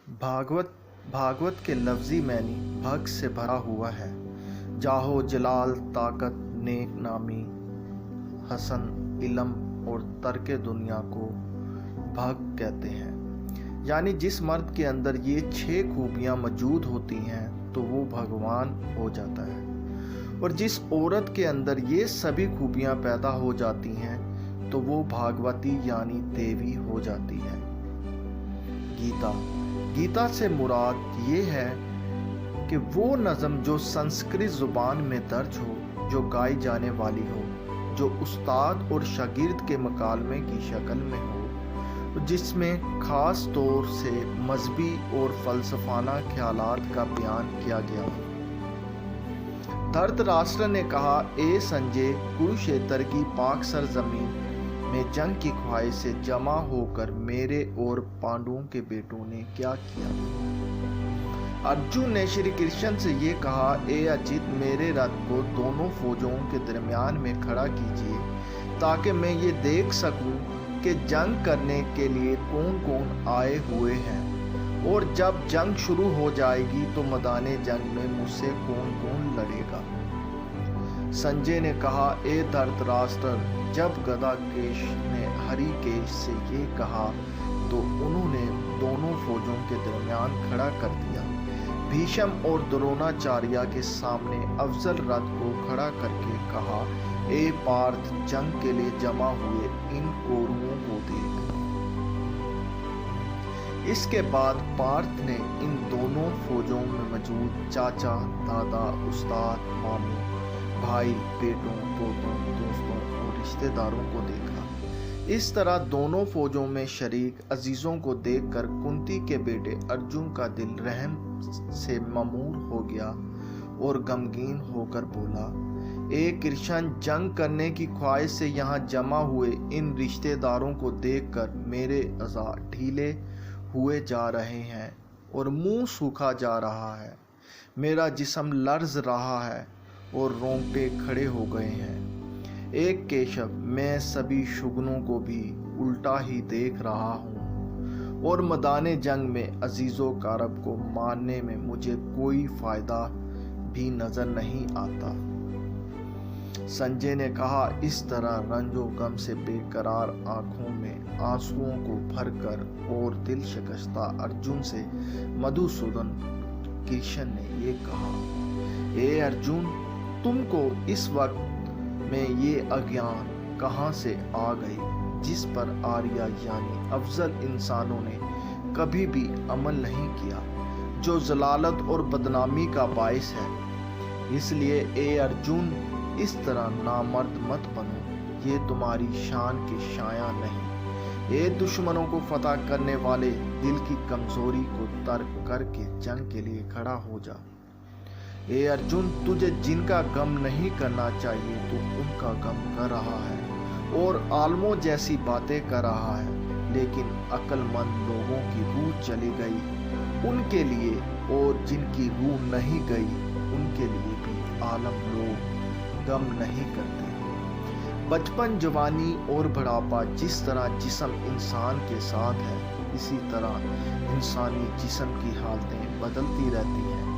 भागवत के लफ्जी मैनी भक्त से भरा हुआ है। जाहो जलाल ताकत नेक नामी हसन इलम और तर्क दुनिया को भक्त कहते हैं। यानी जिस मर्द के अंदर ये 6 खूबियां मौजूद होती हैं तो वो भगवान हो जाता है, और जिस औरत के अंदर ये सभी खूबियां पैदा हो जाती हैं तो वो भागवती यानी देवी हो जाती है। गीता से मुराद ये है कि वो नज़म जो संस्कृत ज़ुबान में दर्ज हो, जो गाई जाने वाली हो, जो उस्ताद और शागिर्द के मकालमे की शक्ल में हो, जिसमें ख़ास तौर से मजहबी और फ़लसफ़ाना ख्यालात का बयान किया गया हो। धृतराष्ट्र ने कहा, ए संजय, कुरुक्षेत्र की पाक सरजमीन में जंग की ख्वाहिश से जमा होकर मेरे और पांडवों के बेटों ने क्या किया। अर्जुन ने श्री कृष्ण से ये कहा, ए अजित, मेरे रथ को दोनों फौजों के दरमियान में खड़ा कीजिए ताकि मैं ये देख सकूं कि जंग करने के लिए कौन कौन आए हुए हैं, और जब जंग शुरू हो जाएगी तो मैदाने जंग में मुझसे कौन कौन लड़ेगा। संजय ने कहा, ए धृतराष्ट्र, जब गदाकेश ने हरिकेश से ये कहा तो उन्होंने दोनों फौजों के दरमियान खड़ा कर दिया। भीष्म और द्रोणाचार्य के सामने अफजल रथ को खड़ा करके कहा, ए पार्थ, जंग के लिए जमा हुए इन कौरवों को देख। इसके बाद पार्थ ने इन दोनों फौजों में मौजूद चाचा, दादा, उस्ताद, मामू, भाई, बेटों, पोतों, दोस्तों और रिश्तेदारों को देखा। इस तरह दोनों फौजों में शरीक अजीजों को देखकर कुंती के बेटे अर्जुन का दिल रहम से ममूर हो गया और गमगीन होकर बोला, ए कृष्ण, जंग करने की ख्वाहिश से यहाँ जमा हुए इन रिश्तेदारों को देखकर मेरे अज़ा ढीले हुए जा रहे हैं और मुंह सूखा जा रहा है। मेरा जिस्म लर्ज रहा है और रोंगटे खड़े हो गए हैं। एक केशव, मैं सभी शुगनों को भी उल्टा ही देख रहा हूँ और मैदाने जंग में अजीज़ो कारब को मारने में मुझे कोई फायदा भी नजर नहीं आता। संजय ने कहा, इस तरह रंजो गम से बेकरार आंखों में आंसुओं को भरकर और दिल शिकस्ता अर्जुन से मधुसूदन कृष्ण ने ये कहा, ए अर्जुन, तुमको इस वक्त में ये अज्ञान कहाँ से आ गई जिस पर आर्या यानी अफजल इंसानों ने कभी भी अमल नहीं किया, जो जलालत और बदनामी का बायस है। इसलिए ए अर्जुन, इस तरह नामर्द मत बनो, ये तुम्हारी शान के शाया नहीं। ए दुश्मनों को फतह करने वाले, दिल की कमजोरी को तर्क करके जंग के लिए खड़ा हो जा। ए अर्जुन, तुझे जिनका गम नहीं करना चाहिए तो उनका गम कर रहा है और आलमों जैसी बातें कर रहा है, लेकिन अक्लमंद लोगों की रूह चली गई उनके लिए, और जिनकी रूह नहीं गई उनके लिए भी आलम लोग गम नहीं करते। बचपन, जवानी और बुढ़ापा जिस तरह जिस्म इंसान के साथ है, इसी तरह इंसानी जिस्म की हालतें बदलती रहती हैं।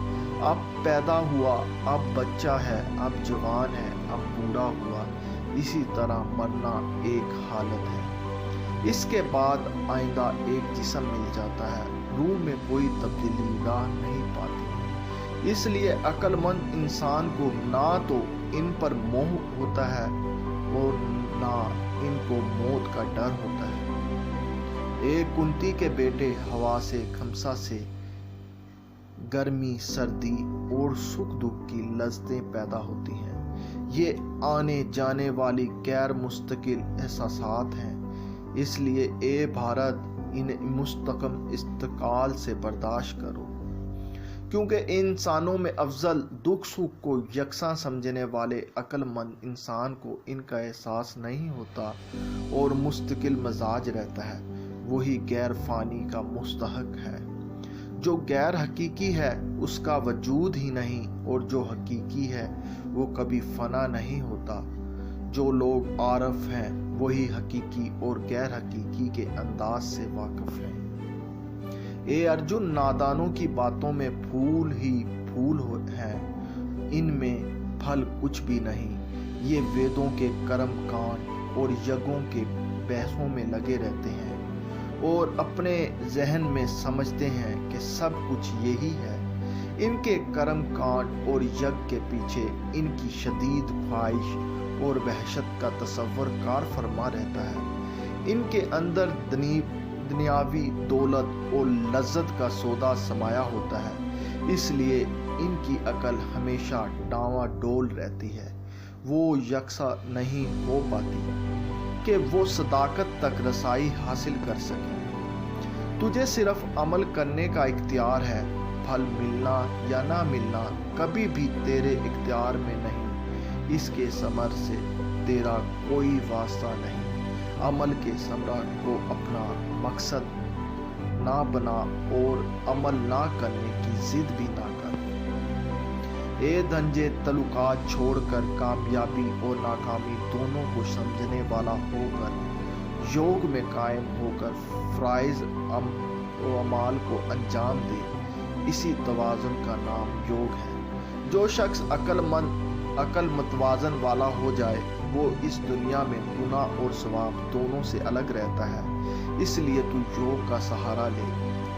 अब पैदा हुआ, अब बच्चा है, अब जवान है, अब बूढ़ा हुआ, इसी तरह मरना एक हालत है। इसके बाद आइंदा एक जिस्म मिल जाता है, रूह में कोई तब्दीली राह नहीं पाती। इसलिए अक्लमंद इंसान को ना तो इन पर मोह होता है और ना इनको मौत का डर होता है। एक कुंती के बेटे हवा से, खमसा से गर्मी, सर्दी और सुख दुख की लज्जतें पैदा होती हैं। ये आने जाने वाली गैर मुस्तकिल एहसासात हैं। इसलिए ए भारत, इन मुस्तकम इस्तकाल से बर्दाश्त करो, क्योंकि इंसानों में अफजल दुख सुख को यकसा समझने वाले अक्लमंद इंसान को इनका एहसास नहीं होता और मुस्तकिल मजाज रहता है। वही गैर फानी का मुस्तहक है। जो गैर हकीकी है उसका वजूद ही नहीं, और जो हकीकी है वो कभी फना नहीं होता। जो लोग आरफ हैं वही हकीकी और गैर हकीकी के अंदाज से वाकिफ हैं। ए अर्जुन, नादानों की बातों में फूल ही फूल हैं, इनमें फल कुछ भी नहीं। ये वेदों के कर्म कांड और यज्ञों के बहसों में लगे रहते हैं और अपने जहन में समझते हैं कि सब कुछ यही है। इनके कर्म कांड और यज्ञ के पीछे इनकी शदीद ख्वाहिश और वहशत का तसव्वुर कार फरमा रहता है। इनके अंदर दुनियावी दौलत और लज्जत का सौदा समाया होता है, इसलिए इनकी अकल हमेशा डांवाडोल रहती है। वो यकसा नहीं हो पाती कि वो सदाकत तक रसाई हासिल कर सके। तुझे सिर्फ अमल करने का इख्तियार है, फल मिलना या ना मिलना कभी भी तेरे इख्तियार में नहीं। इसके समर से तेरा कोई वास्ता नहीं। अमल के समरा को अपना मकसद ना बना और अमल ना करने की जिद भी ना कर। ए धंजे तलुकात छोड़कर कामयाबी और नाकामी दोनों को समझने वाला होकर योग में कायम होकर फ्राइज अमाल को अंजाम दे। इसी तवाज़ुन का नाम योग है। जो शख्स अकल मतवाजन वाला हो जाए वो इस दुनिया में गुनाह और सवाब दोनों से अलग रहता है। इसलिए तू योग का सहारा ले।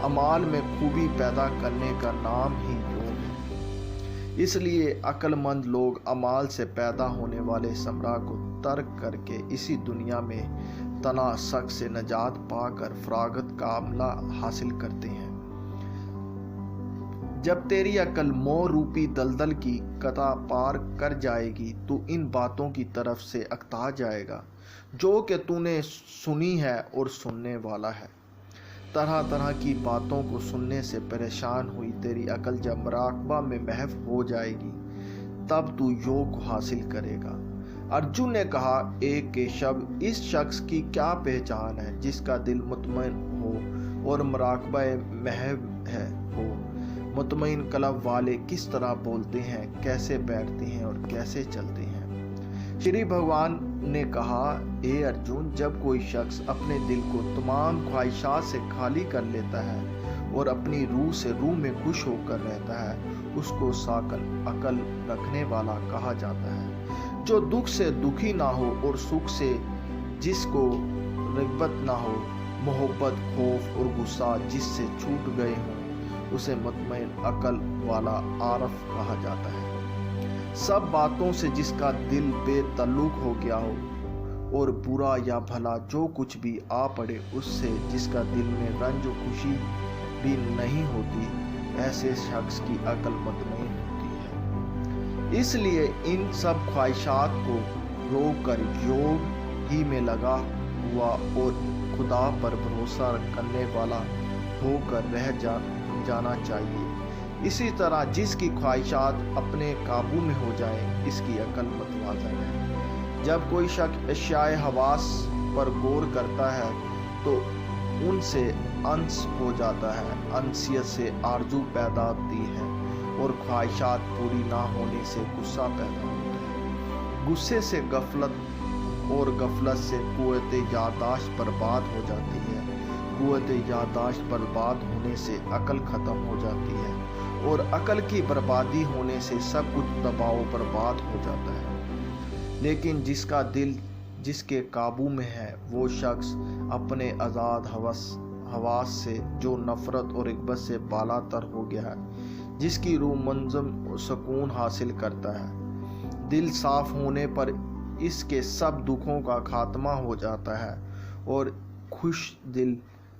अमाल में खूबी पैदा करने का नाम ही योग है। इसलिए अक्लमंद लोग अमाल से पैदा होने वाले समरा को तर्क करके इसी दुनिया में तनासक से नजात पाकर फरागत का अमला हासिल करते हैं। जब तेरी अकल मोह रूपी दलदल की कता पार कर जाएगी तो इन बातों की तरफ से अकता जाएगा जो कि तूने सुनी है और सुनने वाला है। तरह तरह की बातों को सुनने से परेशान हुई तेरी अकल जब मुराकबा में महव हो जाएगी तब तू योग को हासिल करेगा। अर्जुन ने कहा, एक केशव, इस शख्स की क्या पहचान है जिसका दिल मुतमईन हो और मुराकबा महव है हो। मुतमईन कलब वाले किस तरह बोलते हैं, कैसे बैठते हैं और कैसे चलते हैं। श्री भगवान ने कहा, ए अर्जुन, जब कोई शख्स अपने दिल को तमाम ख्वाहिशात से खाली कर लेता है और अपनी रूह से रूह में खुश होकर रहता है उसको साकन अकल रखने वाला कहा जाता है। जो दुख से दुखी ना हो और सुख से जिसको रिगबत ना हो, मोहब्बत, खौफ और गुस्सा जिससे छूट गए हों, उसे मुतमईन अकल वाला आरफ कहा जाता है। सब बातों से जिसका दिल बेतल्लुक हो गया हो और बुरा या भला जो कुछ भी आ पड़े उससे जिसका दिल में रंज और खुशी भी नहीं होती, ऐसे शख्स की अकल मुतमईन होती है। इसलिए इन सब ख्वाहिशात को रोक कर योग ही में लगा हुआ और खुदा पर भरोसा करने वाला होकर रह जाना चाहिए। इसी तरह जिसकी ख्वाहिशात अपने काबू में हो जाए इसकी अकल मतवाज़न है। जब कोई शख्स अशियाए हवास पर गौर करता है तो उनसे अंस हो जाता है, अंसियत से आरजू पैदा होती है और ख्वाहिशात पूरी ना होने से गुस्सा पैदा होता है। गुस्से से गफलत और गफलत से कुव्वत यादाश्त बर्बाद हो जाती है। कुव्वत यादाश्त बर्बाद होने से अकल ख़त्म हो जाती है और अकल की बर्बादी होने से सब कुछ दबाव बर्बाद हो जाता है। लेकिन जिसका दिल जिसके काबू में है वो शख्स अपने आज़ाद हवास से जो नफ़रत और रिग़बत से बालातर हो गया है, जिसकी रूह मंज़म सुकून हासिल करता है। दिल साफ होने पर इसके सब दुखों का खात्मा हो जाता है और खुश दिल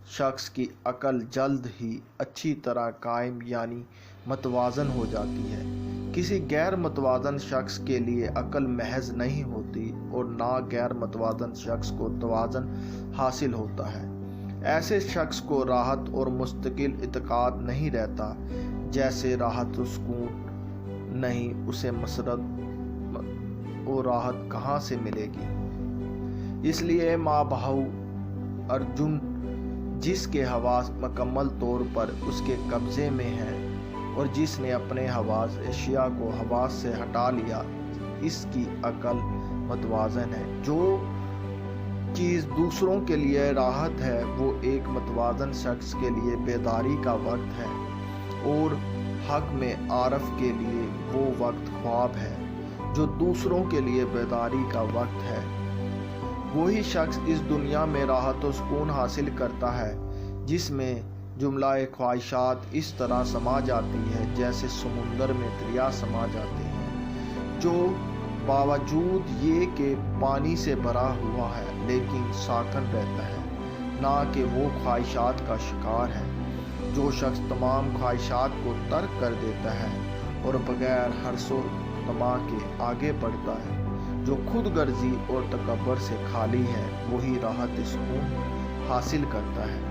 शख्स की अकल जल्द ही अच्छी तरह कायम यानी मतवाज़न हो जाती है। किसी गैर मतवाज़न शख्स के लिए अकल महज नहीं होती और ना गैर मतवाज़न शख्स को तवाज़न हासिल होता है। ऐसे शख्स को राहत और मुस्तकिल इत्काद नहीं रहता। जैसे राहत सुकून नहीं, उसे मसरत और राहत कहाँ से मिलेगी। इसलिए माँ बहू अर्जुन, जिसके हवास मुकम्मल तौर पर उसके कब्ज़े में है और जिसने अपने हवास अशिया को हवास से हटा लिया, इसकी अकल मतवाज़न है। जो چیز دوسروں کے لیے راحت ہے وہ ایک متوازن شخص کے لیے بیداری کا وقت ہے، اور حق میں عارف کے لیے وہ وقت خواب ہے جو دوسروں کے لیے بیداری کا وقت ہے۔ وہی شخص اس دنیا میں راحت و سکون حاصل کرتا ہے جس میں جملہ خواہشات اس طرح سما جاتی ہے جیسے سمندر میں دریا سما جاتے ہیں، جو باوجود یہ کہ پانی سے بھرا ہوا ہے لیکن ساکن رہتا ہے، نہ کہ وہ خواہشات کا شکار ہے۔ جو شخص تمام خواہشات کو ترک کر دیتا ہے اور بغیر حرص و طمع کے آگے بڑھتا ہے، جو خود غرضی اور تکبر سے خالی ہے، وہی راحت سکون حاصل کرتا ہے۔